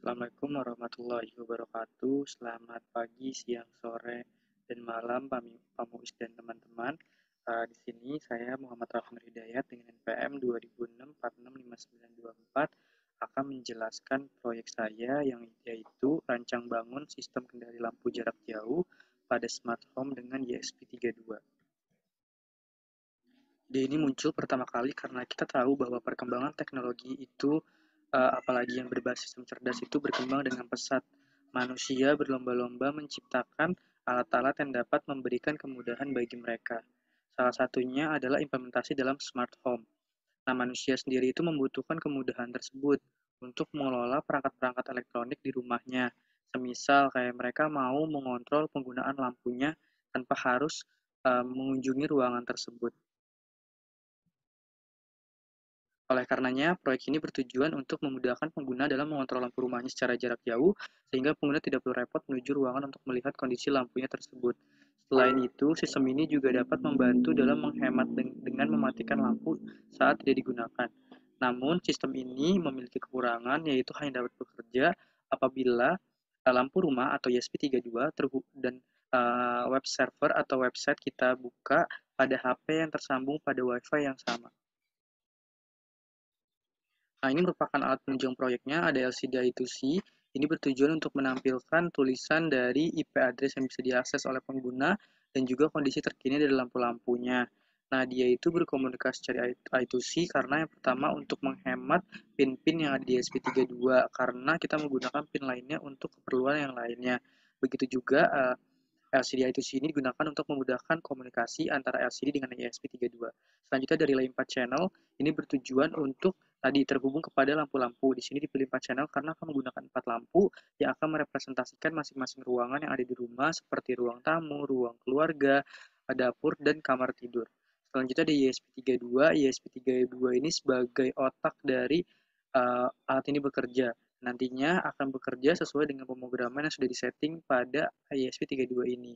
Assalamualaikum warahmatullahi wabarakatuh. Selamat pagi, siang, sore, dan malam, Pak Muis dan teman-teman. Di sini saya Muhammad Rafnur Hidayat dengan NPM 2006465924 akan menjelaskan proyek saya yang yaitu rancang bangun sistem kendali lampu jarak jauh pada smart home dengan YSP32. Ide ini muncul pertama kali karena kita tahu bahwa perkembangan teknologi itu, apalagi yang berbasis sistem cerdas itu berkembang dengan pesat. Manusia berlomba-lomba menciptakan alat-alat yang dapat memberikan kemudahan bagi mereka. Salah satunya adalah implementasi dalam smart home. Nah, manusia sendiri itu membutuhkan kemudahan tersebut untuk mengelola perangkat-perangkat elektronik di rumahnya. Semisal kayak mereka mau mengontrol penggunaan lampunya tanpa harus mengunjungi ruangan tersebut. Oleh karenanya, proyek ini bertujuan untuk memudahkan pengguna dalam mengontrol lampu rumahnya secara jarak jauh, sehingga pengguna tidak perlu repot menuju ruangan untuk melihat kondisi lampunya tersebut. Selain itu, sistem ini juga dapat membantu dalam menghemat dengan mematikan lampu saat tidak digunakan. Namun, sistem ini memiliki kekurangan, yaitu hanya dapat bekerja apabila lampu rumah atau ESP32 dan web server atau website kita buka pada HP yang tersambung pada WiFi yang sama. Nah, ini merupakan alat penunjang proyeknya, ada LCD I2C. Ini bertujuan untuk menampilkan tulisan dari IP address yang bisa diakses oleh pengguna dan juga kondisi terkini dari lampu-lampunya. Nah, dia itu berkomunikasi secara I2C karena yang pertama untuk menghemat pin-pin yang ada di ESP32 karena kita menggunakan pin lainnya untuk keperluan yang lainnya. Begitu juga LCD I2C ini digunakan untuk memudahkan komunikasi antara LCD dengan ESP32. Selanjutnya dari line 4 channel, ini bertujuan untuk tadi terhubung kepada lampu-lampu. Di sini dipilih 4 channel karena akan menggunakan 4 lampu yang akan merepresentasikan masing-masing ruangan yang ada di rumah seperti ruang tamu, ruang keluarga, dapur, dan kamar tidur. Selanjutnya ada ESP32. ESP32 ini sebagai otak dari alat ini bekerja. Nantinya akan bekerja sesuai dengan pemrograman yang sudah disetting pada ESP32 ini.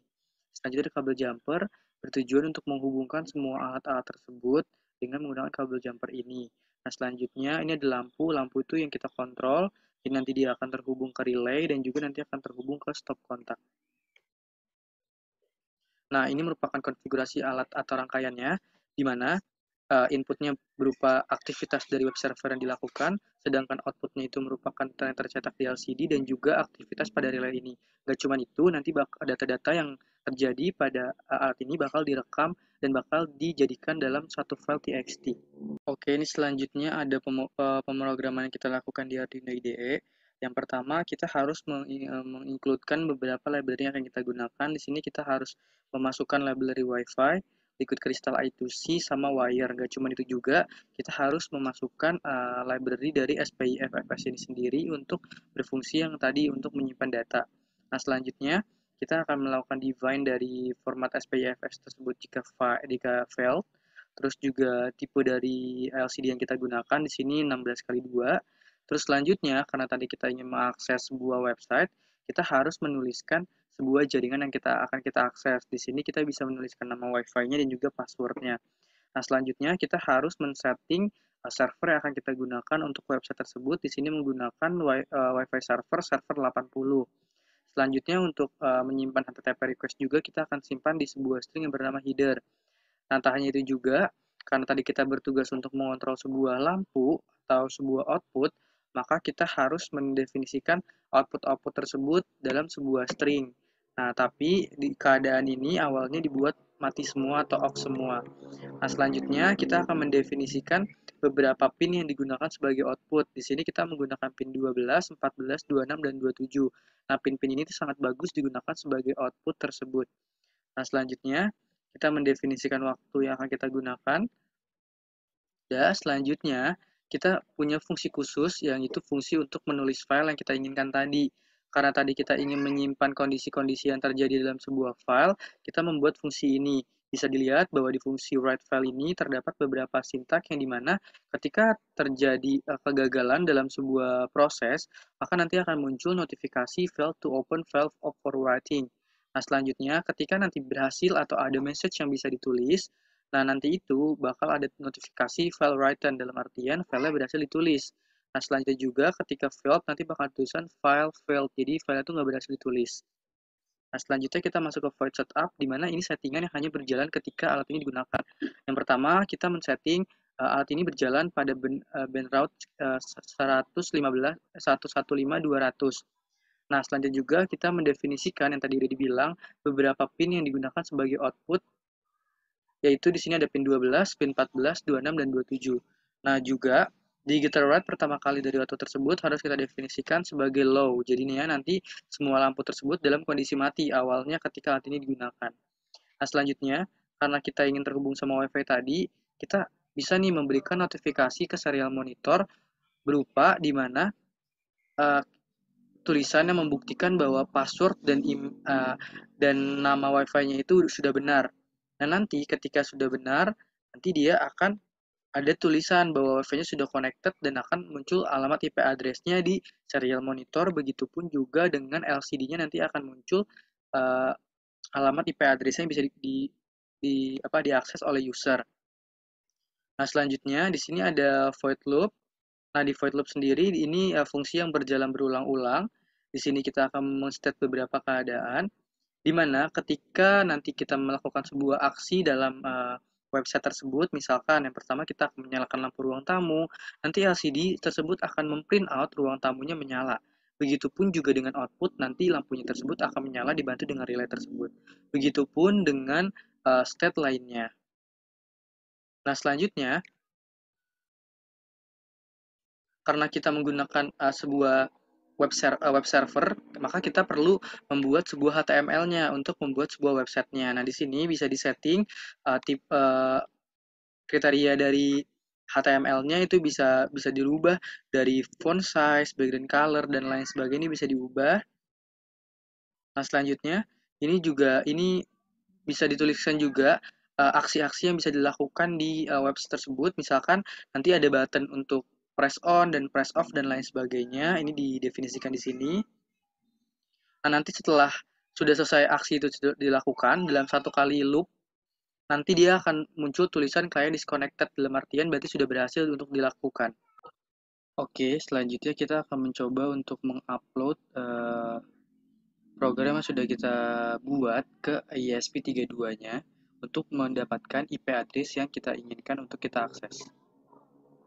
Selanjutnya ada kabel jumper, bertujuan untuk menghubungkan semua alat-alat tersebut dengan menggunakan kabel jumper ini. Nah, selanjutnya ini ada lampu. Lampu itu yang kita kontrol, jadi nanti dia akan terhubung ke relay dan juga nanti akan terhubung ke stop kontak. Nah, ini merupakan konfigurasi alat atau rangkaiannya, di mana inputnya berupa aktivitas dari web server yang dilakukan, sedangkan outputnya itu merupakan yang tercetak di LCD dan juga aktivitas pada relay ini. Gak cuma itu, nanti data-data yang terjadi pada alat ini bakal direkam dan bakal dijadikan dalam satu file TXT. Oke, ini selanjutnya ada pemrograman yang kita lakukan di Arduino IDE. Yang pertama, kita harus mengincludekan beberapa library yang akan kita gunakan. Di sini kita harus memasukkan library Wi-Fi, Liquid Crystal I2C, sama Wire. Gak cuma itu juga, kita harus memasukkan library dari SPIFFS ini sendiri untuk berfungsi yang tadi untuk menyimpan data. Nah, selanjutnya, kita akan melakukan define dari format SPIFFS tersebut jika failed. Terus juga tipe dari LCD yang kita gunakan di sini 16x2. Terus selanjutnya, karena tadi kita ingin mengakses sebuah website, kita harus menuliskan sebuah jaringan yang akan kita akses. Di sini kita bisa menuliskan nama Wi-Fi-nya dan juga password-nya. Nah, selanjutnya kita harus men-setting server yang akan kita gunakan untuk website tersebut. Di sini menggunakan Wi-Fi server 80. Selanjutnya untuk menyimpan HTTP request juga kita akan simpan di sebuah string yang bernama header. Nah, tak hanya itu juga, karena tadi kita bertugas untuk mengontrol sebuah lampu atau sebuah output, maka kita harus mendefinisikan output-output tersebut dalam sebuah string. Nah, tapi di keadaan ini awalnya dibuat mati semua atau off semua. Nah, selanjutnya kita akan mendefinisikan beberapa pin yang digunakan sebagai output. Di sini kita menggunakan pin 12, 14, 26, dan 27. Nah, pin-pin ini sangat bagus digunakan sebagai output tersebut. Nah, selanjutnya kita mendefinisikan waktu yang akan kita gunakan. Dan selanjutnya, kita punya fungsi khusus yang itu fungsi untuk menulis file yang kita inginkan tadi. Karena tadi kita ingin menyimpan kondisi-kondisi yang terjadi dalam sebuah file, kita membuat fungsi ini. Bisa dilihat bahwa di fungsi write file ini terdapat beberapa sintak yang dimana ketika terjadi kegagalan dalam sebuah proses, maka nanti akan muncul notifikasi fail to open file for writing. Nah, selanjutnya ketika nanti berhasil atau ada message yang bisa ditulis, nah nanti itu bakal ada notifikasi file written dalam artian filenya berhasil ditulis. Nah, selanjutnya juga ketika failed nanti bakal tulisan file failed, jadi file itu nggak berhasil ditulis. Nah, selanjutnya kita masuk ke void setup, di mana ini settingan yang hanya berjalan ketika alat ini digunakan. Yang pertama, kita men-setting alat ini berjalan pada band route 115.200. Nah, selanjutnya juga kita mendefinisikan yang tadi udah dibilang beberapa pin yang digunakan sebagai output, yaitu di sini ada pin 12, pin 14, 26, dan 27. Nah, juga di guitar write pertama kali dari output tersebut harus kita definisikan sebagai low. Jadi ini ya, nanti semua lampu tersebut dalam kondisi mati awalnya ketika alat ini digunakan. Nah, selanjutnya, karena kita ingin terhubung sama WiFi tadi, kita bisa nih memberikan notifikasi ke serial monitor berupa di mana uh, tulisannya membuktikan bahwa password dan nama Wi-Fi-nya itu sudah benar. Nah, nanti ketika sudah benar, nanti dia akan ada tulisan bahwa Wi-Fi-nya sudah connected dan akan muncul alamat IP address-nya di serial monitor. Begitupun juga dengan LCD-nya nanti akan muncul uh, alamat IP address-nya yang bisa diakses oleh user. Nah, selanjutnya di sini ada void loop. Nah, di void loop sendiri ini fungsi yang berjalan berulang-ulang. Di sini kita akan men-state beberapa keadaan, di mana ketika nanti kita melakukan sebuah aksi dalam website tersebut, misalkan yang pertama kita akan menyalakan lampu ruang tamu, nanti LCD tersebut akan memprint out ruang tamunya menyala. Begitupun juga dengan output, nanti lampunya tersebut akan menyala dibantu dengan relay tersebut. Begitupun dengan state lainnya. Nah, selanjutnya, karena kita menggunakan sebuah web server, maka kita perlu membuat sebuah HTML-nya untuk membuat sebuah website-nya. Nah, di sini bisa disetting kriteria dari HTML-nya itu bisa dirubah dari font size, background color, dan lain sebagainya bisa diubah. Nah, selanjutnya ini bisa dituliskan juga aksi-aksi yang bisa dilakukan di website tersebut. Misalkan nanti ada button untuk press on dan press off dan lain sebagainya. Ini didefinisikan di sini. Nah, nanti setelah sudah selesai aksi itu dilakukan dalam satu kali loop, nanti dia akan muncul tulisan client disconnected, dalam artian berarti sudah berhasil untuk dilakukan. Oke, selanjutnya kita akan mencoba untuk mengupload program yang sudah kita buat ke ESP32-nya untuk mendapatkan IP address yang kita inginkan untuk kita akses.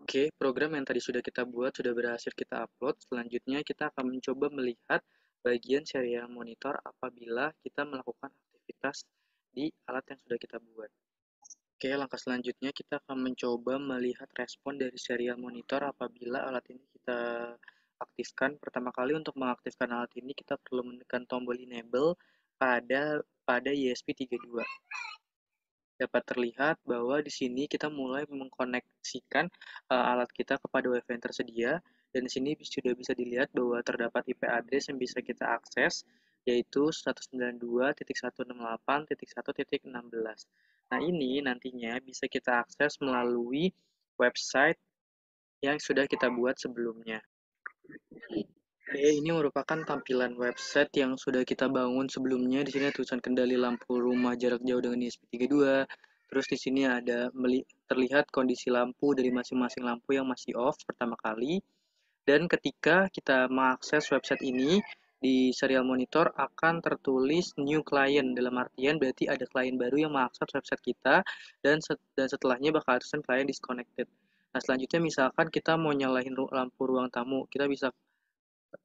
Oke, program yang tadi sudah kita buat sudah berhasil kita upload. Selanjutnya kita akan mencoba melihat bagian serial monitor apabila kita melakukan aktivitas di alat yang sudah kita buat. Oke, langkah selanjutnya kita akan mencoba melihat respon dari serial monitor apabila alat ini kita aktifkan. Pertama kali untuk mengaktifkan alat ini kita perlu menekan tombol enable pada ESP32. Dapat terlihat bahwa di sini kita mulai mengkoneksikan alat kita kepada WiFi yang tersedia, dan di sini sudah bisa dilihat bahwa terdapat IP address yang bisa kita akses, yaitu 192.168.1.16. Nah, ini nantinya bisa kita akses melalui website yang sudah kita buat sebelumnya. Oke, ini merupakan tampilan website yang sudah kita bangun sebelumnya. Di sini ada tulisan kendali lampu rumah jarak jauh dengan ESP32. Terus di sini ada terlihat kondisi lampu dari masing-masing lampu yang masih off pertama kali. Dan ketika kita mengakses website ini, di serial monitor akan tertulis new client, dalam artian berarti ada klien baru yang mengakses website kita, dan setelahnya bakal tulisan client disconnected. Nah, selanjutnya misalkan kita mau nyalain lampu ruang tamu, kita bisa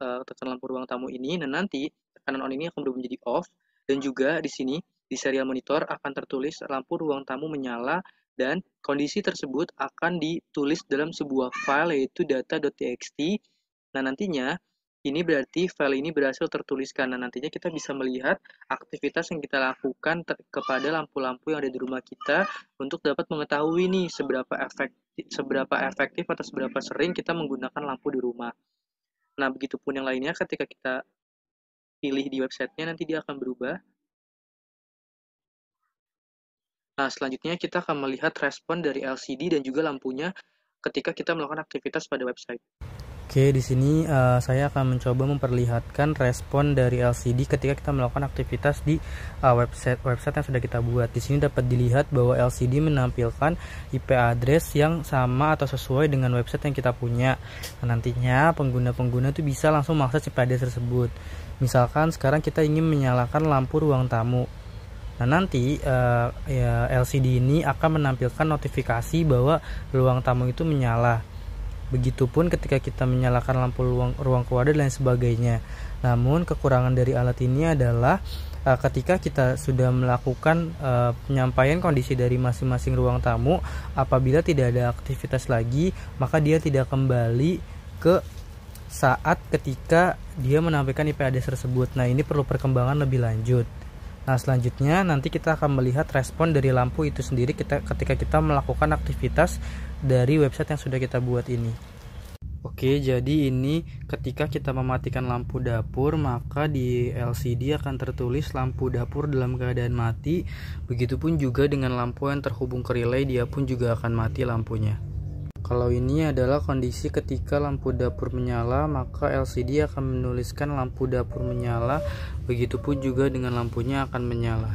tekan lampu ruang tamu ini, dan nanti tekanan on ini akan berubah menjadi off, dan juga di sini di serial monitor akan tertulis lampu ruang tamu menyala, dan kondisi tersebut akan ditulis dalam sebuah file yaitu data.txt. Nah, nantinya ini berarti file ini berhasil tertuliskan. Nah, nantinya kita bisa melihat aktivitas yang kita lakukan kepada lampu-lampu yang ada di rumah kita untuk dapat mengetahui nih seberapa efektif atau seberapa sering kita menggunakan lampu di rumah. Nah, begitupun yang lainnya ketika kita pilih di websitenya nanti dia akan berubah. Nah, selanjutnya kita akan melihat respon dari LCD dan juga lampunya ketika kita melakukan aktivitas pada website. Oke, di sini saya akan mencoba memperlihatkan respon dari LCD ketika kita melakukan aktivitas di website yang sudah kita buat. Di sini dapat dilihat bahwa LCD menampilkan IP address yang sama atau sesuai dengan website yang kita punya. Nah, nantinya pengguna-pengguna itu bisa langsung mengakses IP address tersebut. Misalkan sekarang kita ingin menyalakan lampu ruang tamu. Nah, nanti LCD ini akan menampilkan notifikasi bahwa ruang tamu itu menyala. Begitupun ketika kita menyalakan lampu ruang keluarga dan lain sebagainya. Namun kekurangan dari alat ini adalah ketika kita sudah melakukan penyampaian kondisi dari masing-masing ruang tamu, apabila tidak ada aktivitas lagi, maka dia tidak kembali ke saat ketika dia menampilkan IP address tersebut. Nah, ini perlu perkembangan lebih lanjut. Nah, selanjutnya nanti kita akan melihat respon dari lampu itu sendiri ketika kita melakukan aktivitas dari website yang sudah kita buat ini. Oke, jadi ini ketika kita mematikan lampu dapur, maka di LCD akan tertulis lampu dapur dalam keadaan mati. Begitupun juga dengan lampu yang terhubung ke relay, dia pun juga akan mati lampunya. Kalau ini adalah kondisi ketika lampu dapur menyala, maka LCD akan menuliskan lampu dapur menyala. Begitupun juga dengan lampunya akan menyala.